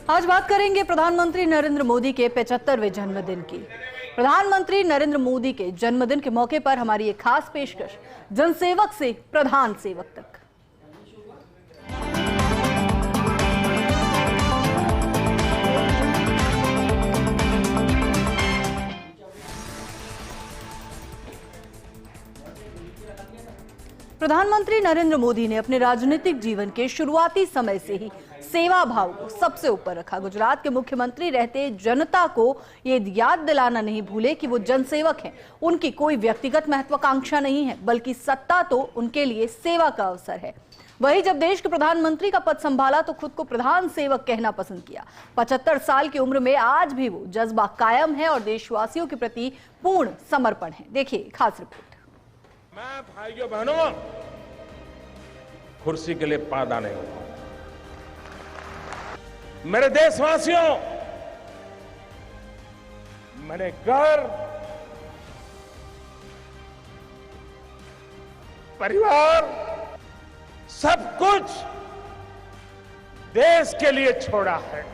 आज बात करेंगे प्रधानमंत्री नरेंद्र मोदी के 75वें जन्मदिन की। प्रधानमंत्री नरेंद्र मोदी के जन्मदिन के मौके पर हमारी एक खास पेशकश, जनसेवक से प्रधान सेवक तक। प्रधानमंत्री नरेंद्र मोदी ने अपने राजनीतिक जीवन के शुरुआती समय से ही सेवा भाव को सबसे ऊपर रखा। गुजरात के मुख्यमंत्री रहते जनता को ये याद दिलाना नहीं भूले कि वो जनसेवक हैं। उनकी कोई व्यक्तिगत महत्वाकांक्षा नहीं है, बल्कि सत्ता तो उनके लिए सेवा का अवसर है। वही जब देश के प्रधानमंत्री का पद संभाला तो खुद को प्रधान सेवक कहना पसंद किया। 75 साल की उम्र में आज भी वो जज्बा कायम है और देशवासियों के प्रति पूर्ण समर्पण है। देखिए खास रिपोर्ट। मैं भाइयों बहनों कुर्सी के लिए पैदा नहीं हुआ। मेरे देशवासियों, मैंने घर, परिवार, सब कुछ देश के लिए छोड़ा है।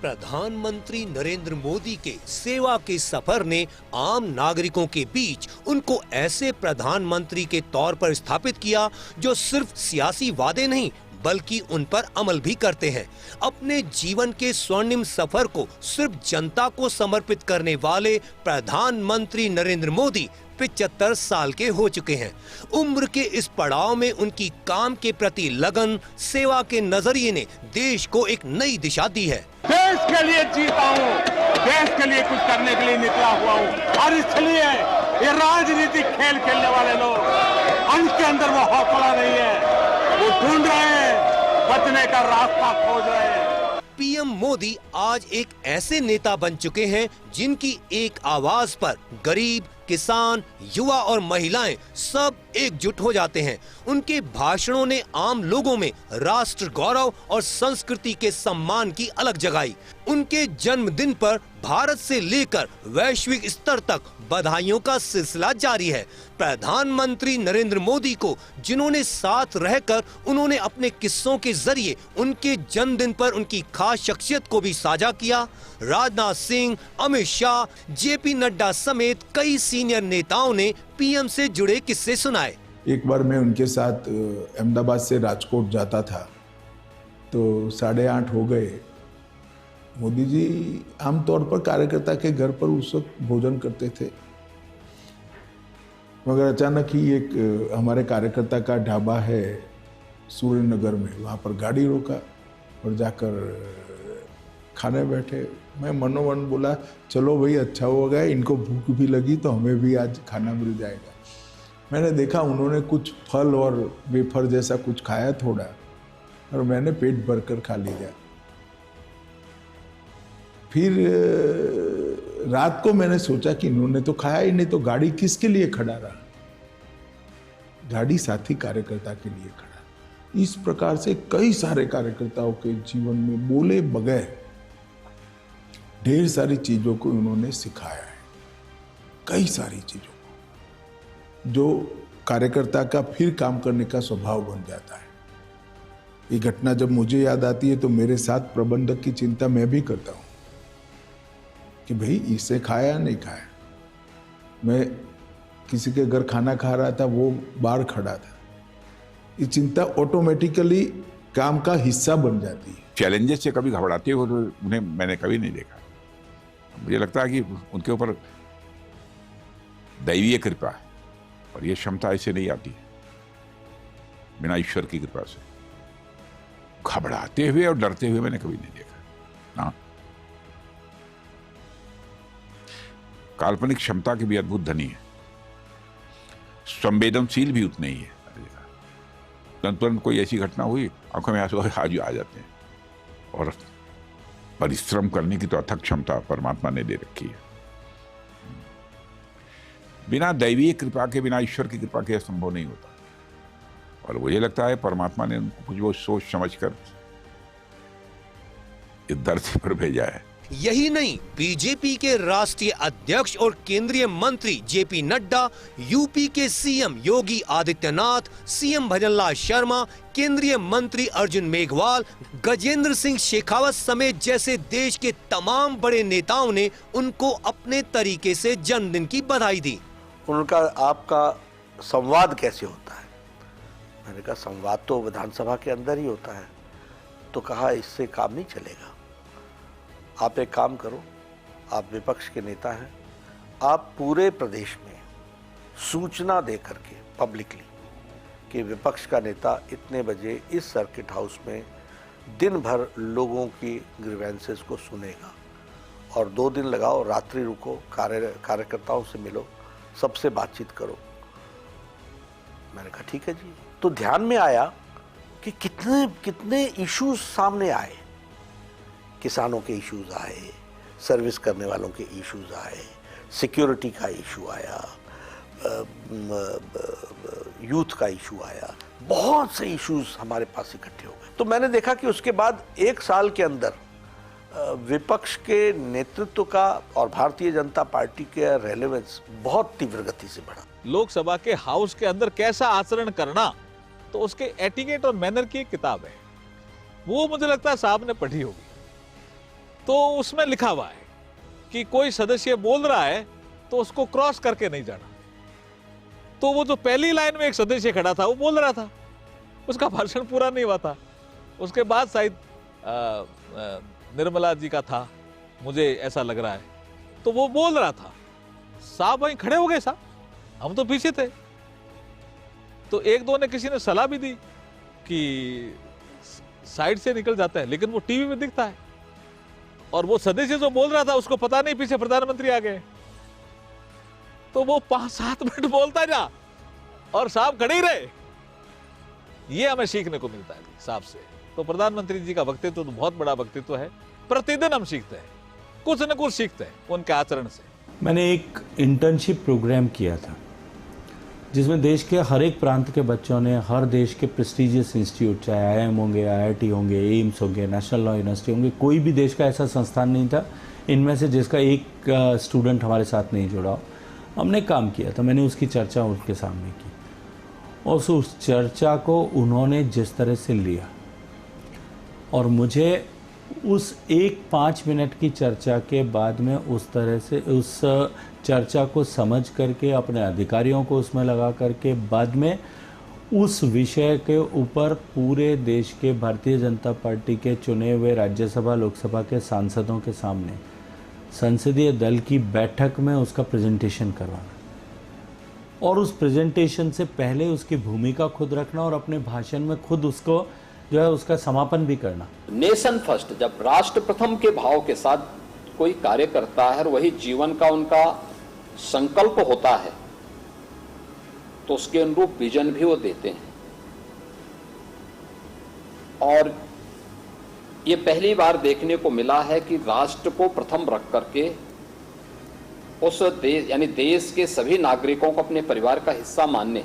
प्रधानमंत्री नरेंद्र मोदी के सेवा के सफर ने आम नागरिकों के बीच उनको ऐसे प्रधानमंत्री के तौर पर स्थापित किया जो सिर्फ सियासी वादे नहीं बल्कि उन पर अमल भी करते हैं। अपने जीवन के स्वर्णिम सफर को सिर्फ जनता को समर्पित करने वाले प्रधानमंत्री नरेंद्र मोदी 75 साल के हो चुके हैं। उम्र के इस पड़ाव में उनकी काम के प्रति लगन, सेवा के नजरिए ने देश को एक नई दिशा दी है। देश के लिए जीता हूँ, देश के लिए कुछ करने के लिए निकला हुआ हूँ और इसलिए ये राजनीतिक खेल खेलने वाले लोग, उनके अंदर वो हौसला नहीं है, वो ढूंढ रहे हैं, बचने का रास्ता खोज रहे हैं। पीएम मोदी आज एक ऐसे नेता बन चुके हैं जिनकी एक आवाज पर गरीब, किसान, युवा और महिलाएं सब एकजुट हो जाते हैं। उनके भाषणों ने आम लोगों में राष्ट्र गौरव और संस्कृति के सम्मान की अलग जगाई। उनके जन्मदिन पर भारत से लेकर वैश्विक स्तर तक बधाइयों का सिलसिला जारी है। प्रधानमंत्री नरेंद्र मोदी को जिन्होंने साथ रहकर उन्होंने अपने किस्सों के जरिए उनके जन्मदिन पर उनकी खास शख्सियत को भी साझा किया। राजनाथ सिंह, अमित शाह, जेपी नड्डा समेत कई सीनियर नेताओं ने पीएम से जुड़े किस्से सुनाए। एक बार मैं उनके साथ अहमदाबाद से राजकोट जाता था तो 8:30 हो गए। मोदी जी आमतौर पर कार्यकर्ता के घर पर उस वक्त भोजन करते थे, मगर अचानक ही एक हमारे कार्यकर्ता का ढाबा है सूर्य नगर में, वहाँ पर गाड़ी रोका और जाकर खाने बैठे। मैं मनोमन बोला चलो भाई अच्छा हो गया, इनको भूख भी लगी तो हमें भी आज खाना मिल जाएगा। मैंने देखा उन्होंने कुछ फल और वेफर जैसा कुछ खाया थोड़ा, और मैंने पेट भरकर खा लिया। फिर रात को मैंने सोचा कि इन्होंने तो खाया ही नहीं तो गाड़ी किसके लिए खड़ा रहा। गाड़ी साथी कार्यकर्ता के लिए खड़ा। इस प्रकार से कई सारे कार्यकर्ताओं के जीवन में बोले बगैर ढेर सारी चीजों को उन्होंने सिखाया है, कई सारी चीजों को, जो कार्यकर्ता का फिर काम करने का स्वभाव बन जाता है। ये घटना जब मुझे याद आती है तो मेरे साथ प्रबंधक की चिंता मैं भी करता हूं कि भाई इससे खाया नहीं खाया। मैं किसी के घर खाना खा रहा था, वो बाहर खड़ा था। ये चिंता ऑटोमेटिकली काम का हिस्सा बन जाती है। चैलेंजेस से कभी घबराते हुए तो उन्हें मैंने कभी नहीं देखा। मुझे लगता है कि उनके ऊपर दैवीय कृपा है और ये क्षमता ऐसे नहीं आती है बिना ईश्वर की कृपा से। घबराते हुए और डरते हुए मैंने कभी नहीं देखा ना। काल्पनिक क्षमता के भी अद्भुत धनी है, संवेदनशील भी उतने ही है। तुरंत कोई ऐसी घटना हुई, आंखों में आंसू आज आ जाते हैं। और परिश्रम करने की तो अथक क्षमता परमात्मा ने दे रखी है। बिना दैवीय कृपा के, बिना ईश्वर की कृपा के असंभव नहीं होता। और मुझे लगता है परमात्मा ने उनको कुछ वो सोच समझ कर इस धरती पर भेजा है यही नहीं, बीजेपी के राष्ट्रीय अध्यक्ष और केंद्रीय मंत्री जेपी नड्डा, यूपी के सीएम योगी आदित्यनाथ, सीएम भजनलाल शर्मा, केंद्रीय मंत्री अर्जुन मेघवाल, गजेंद्र सिंह शेखावत समेत जैसे देश के तमाम बड़े नेताओं ने उनको अपने तरीके से जन्मदिन की बधाई दी। उनका आपका संवाद कैसे होता है? मैंने कहा संवाद तो विधानसभा के अंदर ही होता है। तो कहा इससे काम नहीं चलेगा, आप एक काम करो, आप विपक्ष के नेता हैं, आप पूरे प्रदेश में सूचना दे करके पब्लिकली कि विपक्ष का नेता इतने बजे इस सर्किट हाउस में दिन भर लोगों की ग्रीवेंसेस को सुनेगा और 2 दिन लगाओ, रात्रि रुको, कार्यकर्ताओं से मिलो, सबसे बातचीत करो। मैंने कहा ठीक है जी। तो ध्यान में आया कि कितने इश्यूज सामने आए, किसानों के इश्यूज आए, सर्विस करने वालों के इश्यूज आए, सिक्योरिटी का इशू आया, यूथ का इशू आया, बहुत से इश्यूज हमारे पास इकट्ठे हो गए। तो मैंने देखा कि उसके बाद 1 साल के अंदर विपक्ष के नेतृत्व का और भारतीय जनता पार्टी के रेलेवेंस बहुत तीव्र गति से बढ़ा। लोकसभा के हाउस के अंदर कैसा आचरण करना, तो उसके एटिकेट और मैनर की एक किताब है, वो मुझे लगता है साहब ने पढ़ी होगी। तो उसमें लिखा हुआ है कि कोई सदस्य बोल रहा है तो उसको क्रॉस करके नहीं जाना। तो वो जो पहली लाइन में एक सदस्य खड़ा था वो बोल रहा था, उसका भाषण पूरा नहीं हुआ था। उसके बाद शायद निर्मला जी का था, मुझे ऐसा लग रहा है, तो वो बोल रहा था, साहब वहीं खड़े हो गए, साहब हम तो पीछे थे। तो 1-2 ने किसी ने सलाह भी दी कि साइड से निकल जाता है, लेकिन वो टीवी में दिखता है। और वो सदस्य जो बोल रहा था उसको पता नहीं पीछे प्रधानमंत्री आ गए, तो वो 5-7 मिनट बोलता जा और साहब खड़े ही रहे। ये हमें सीखने को मिलता है साहब से। तो प्रधानमंत्री जी का वक्तव्य तो बहुत बड़ा वक्तव्य है, प्रतिदिन हम सीखते हैं, कुछ न कुछ सीखते हैं उनके आचरण से। मैंने एक इंटर्नशिप प्रोग्राम किया था जिसमें देश के हर एक प्रांत के बच्चों ने हर देश के प्रेस्टीजियस इंस्टीट्यूट, चाहे आईआईएम होंगे, आईआईटी होंगे, एम्स होंगे, नेशनल लॉ यूनिवर्सिटी होंगे, कोई भी देश का ऐसा संस्थान नहीं था इनमें से जिसका एक स्टूडेंट हमारे साथ नहीं जुड़ा हो। हमने काम किया था, मैंने उसकी चर्चा उनके सामने की और उस चर्चा को उन्होंने जिस तरह से लिया और मुझे उस 1-5 मिनट की चर्चा के बाद में उस तरह से उस चर्चा को समझ करके अपने अधिकारियों को उसमें लगा करके बाद में उस विषय के ऊपर पूरे देश के भारतीय जनता पार्टी के चुने हुए राज्यसभा लोकसभा के सांसदों के सामने संसदीय दल की बैठक में उसका प्रेजेंटेशन करवाना और उस प्रेजेंटेशन से पहले उसकी भूमिका खुद रखना और अपने भाषण में खुद उसको जो है उसका समापन भी करना। नेशन फर्स्ट, जब राष्ट्र प्रथम के भाव के साथ कोई कार्य करता है और वही जीवन का उनका संकल्प होता है तो उसके अनुरूप विजन भी वो देते हैं। और ये पहली बार देखने को मिला है कि राष्ट्र को प्रथम रख करके उस देश यानी देश के सभी नागरिकों को अपने परिवार का हिस्सा मानने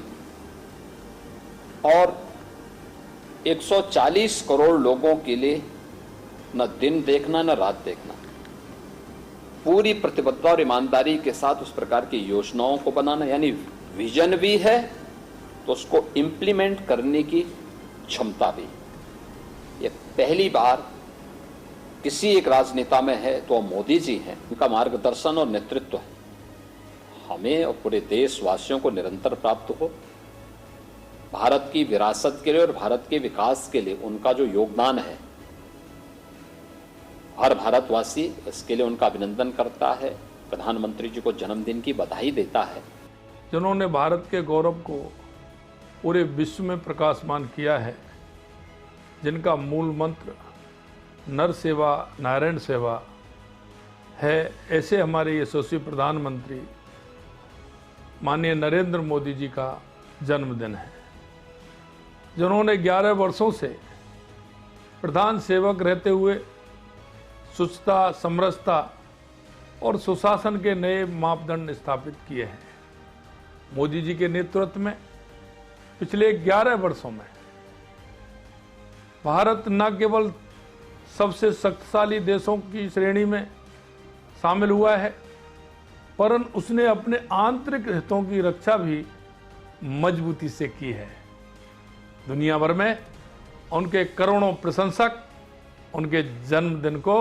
और 140 करोड़ लोगों के लिए न दिन देखना न रात देखना, पूरी प्रतिबद्धता और ईमानदारी के साथ उस प्रकार की योजनाओं को बनाना, यानी विजन भी है तो उसको इम्प्लीमेंट करने की क्षमता भी। ये पहली बार किसी एक राजनेता में है तो मोदी जी हैं, उनका मार्गदर्शन और नेतृत्व हमें और पूरे देशवासियों को निरंतर प्राप्त हो। भारत की विरासत के लिए और भारत के विकास के लिए उनका जो योगदान है, हर भारतवासी इसके लिए उनका अभिनंदन करता है, प्रधानमंत्री जी को जन्मदिन की बधाई देता है। जिन्होंने भारत के गौरव को पूरे विश्व में प्रकाशमान किया है, जिनका मूल मंत्र नर सेवा नारायण सेवा है, ऐसे हमारे यशस्वी प्रधानमंत्री माननीय नरेंद्र मोदी जी का जन्मदिन है, जिन्होंने 11 वर्षों से प्रधान सेवक रहते हुए स्वच्छता, समरसता और सुशासन के नए मापदंड स्थापित किए हैं। मोदी जी के नेतृत्व में पिछले 11 वर्षों में भारत न केवल सबसे शक्तिशाली देशों की श्रेणी में शामिल हुआ है, परंतु उसने अपने आंतरिक हितों की रक्षा भी मजबूती से की है। दुनिया भर में उनके करोड़ों प्रशंसक उनके जन्मदिन को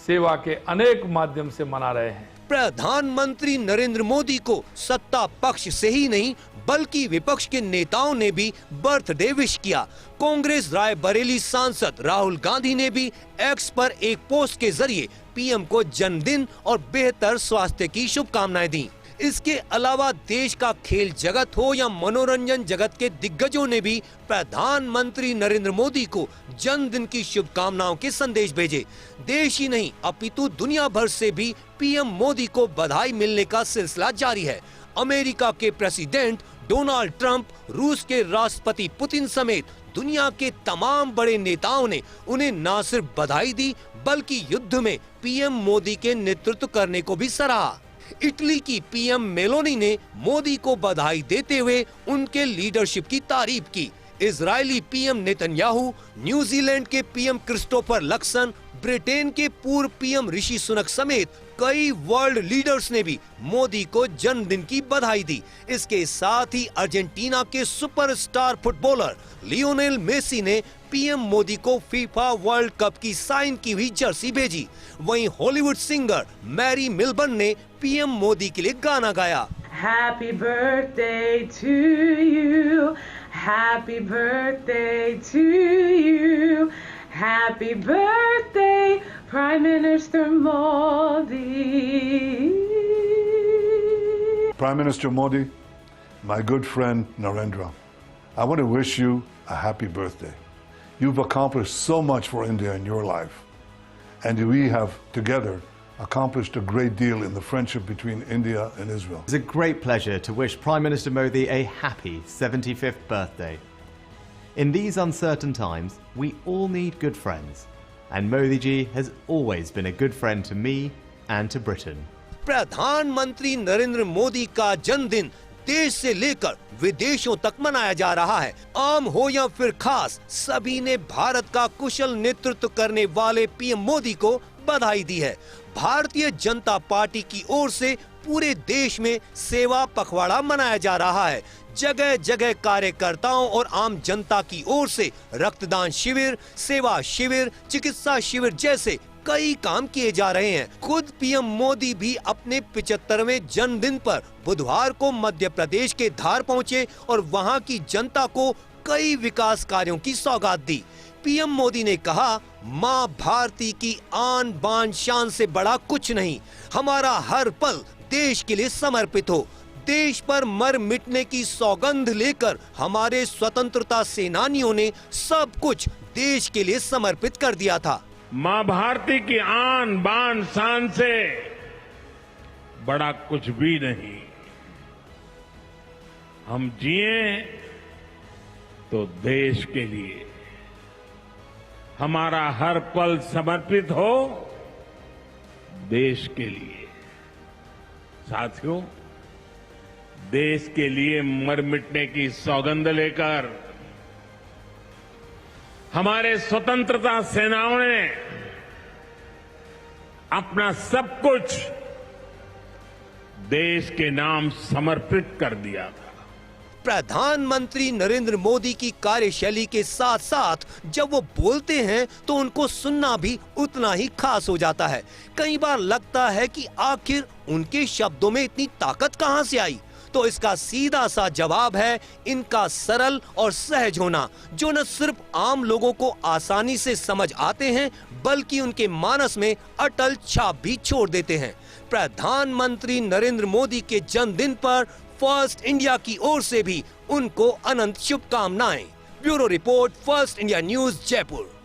सेवा के अनेक माध्यम से मना रहे हैं। प्रधानमंत्री नरेंद्र मोदी को सत्ता पक्ष से ही नहीं बल्कि विपक्ष के नेताओं ने भी बर्थडे विश किया। कांग्रेस रायबरेली सांसद राहुल गांधी ने भी एक्स पर एक पोस्ट के जरिए पीएम को जन्मदिन और बेहतर स्वास्थ्य की शुभकामनाएं दी। इसके अलावा देश का खेल जगत हो या मनोरंजन जगत के दिग्गजों ने भी प्रधानमंत्री नरेंद्र मोदी को जन्मदिन की शुभकामनाओं के संदेश भेजे। देश ही नहीं अपितु दुनिया भर से भी पीएम मोदी को बधाई मिलने का सिलसिला जारी है। अमेरिका के प्रेसिडेंट डोनाल्ड ट्रंप, रूस के राष्ट्रपति पुतिन समेत दुनिया के तमाम बड़े नेताओं ने उन्हें न सिर्फ बधाई दी बल्कि युद्ध में पीएम मोदी के नेतृत्व करने को भी सराहा। इटली की पीएम मेलोनी ने मोदी को बधाई देते हुए उनके लीडरशिप की तारीफ की। इजरायली पीएम नेतन्याहू, न्यूजीलैंड के पीएम क्रिस्टोफर लक्सन, ब्रिटेन के पूर्व पीएम ऋषि सुनक समेत कई वर्ल्ड लीडर्स ने भी मोदी को जन्मदिन की बधाई दी। इसके साथ ही अर्जेंटीना के सुपरस्टार फुटबॉलर लियोनेल मेसी ने पीएम मोदी को फीफा वर्ल्ड कप की साइन की हुई जर्सी भेजी। वहीं हॉलीवुड सिंगर मैरी मिलबर्न ने पीएम मोदी के लिए गाना गाया। Happy birthday to you, happy birthday to you, happy birthday Prime Minister Modi. Prime Minister Modi, my good friend Narendra, I want to wish you a happy birthday. You've accomplished so much for India in your life, and we have together accomplished a great deal in the friendship between India and Israel. It's a great pleasure to wish Prime Minister Modi a happy 75th birthday. In these uncertain times, we all need good friends, and Modi ji has always been a good friend to me and to Britain. प्रधानमंत्री नरेंद्र मोदी का जन्मदिन देश से लेकर विदेशों तक मनाया जा रहा है। आम हो या फिर खास, सभी ने भारत का कुशल नेतृत्व करने वाले पीएम मोदी को बधाई दी है। भारतीय जनता पार्टी की ओर से पूरे देश में सेवा पखवाड़ा मनाया जा रहा है। जगह जगह कार्यकर्ताओं और आम जनता की ओर से रक्तदान शिविर, सेवा शिविर, चिकित्सा शिविर जैसे कई काम किए जा रहे हैं। खुद पीएम मोदी भी अपने 75वें जन्मदिन पर बुधवार को मध्य प्रदेश के धार पहुंचे और वहां की जनता को कई विकास कार्यों की सौगात दी। पीएम मोदी ने कहा, मां भारती की आन बान शान से बड़ा कुछ नहीं। हमारा हर पल देश के लिए समर्पित हो। देश पर मर मिटने की सौगंध लेकर हमारे स्वतंत्रता सेनानियों ने सब कुछ देश के लिए समर्पित कर दिया था। मां भारती की आन बान शान से बड़ा कुछ भी नहीं। हम जिए तो देश के लिए, हमारा हर पल समर्पित हो देश के लिए। साथियों, देश के लिए मर मिटने की सौगंध लेकर हमारे स्वतंत्रता सेनाओं ने अपना सब कुछ देश के नाम समर्पित कर दिया था। प्रधानमंत्री नरेंद्र मोदी की कार्यशैली के साथ साथ जब वो बोलते हैं तो उनको सुनना भी उतना ही खास हो जाता है। कई बार लगता है कि आखिर उनके शब्दों में इतनी ताकत कहां से आई। तो इसका सीधा सा जवाब है इनका सरल और सहज होना, जो न सिर्फ आम लोगों को आसानी से समझ आते हैं बल्कि उनके मानस में अटल छाप भी छोड़ देते हैं। प्रधानमंत्री नरेंद्र मोदी के जन्मदिन पर फर्स्ट इंडिया की ओर से भी उनको अनंत शुभकामनाएं। Bureau report, first India news, Jaipur.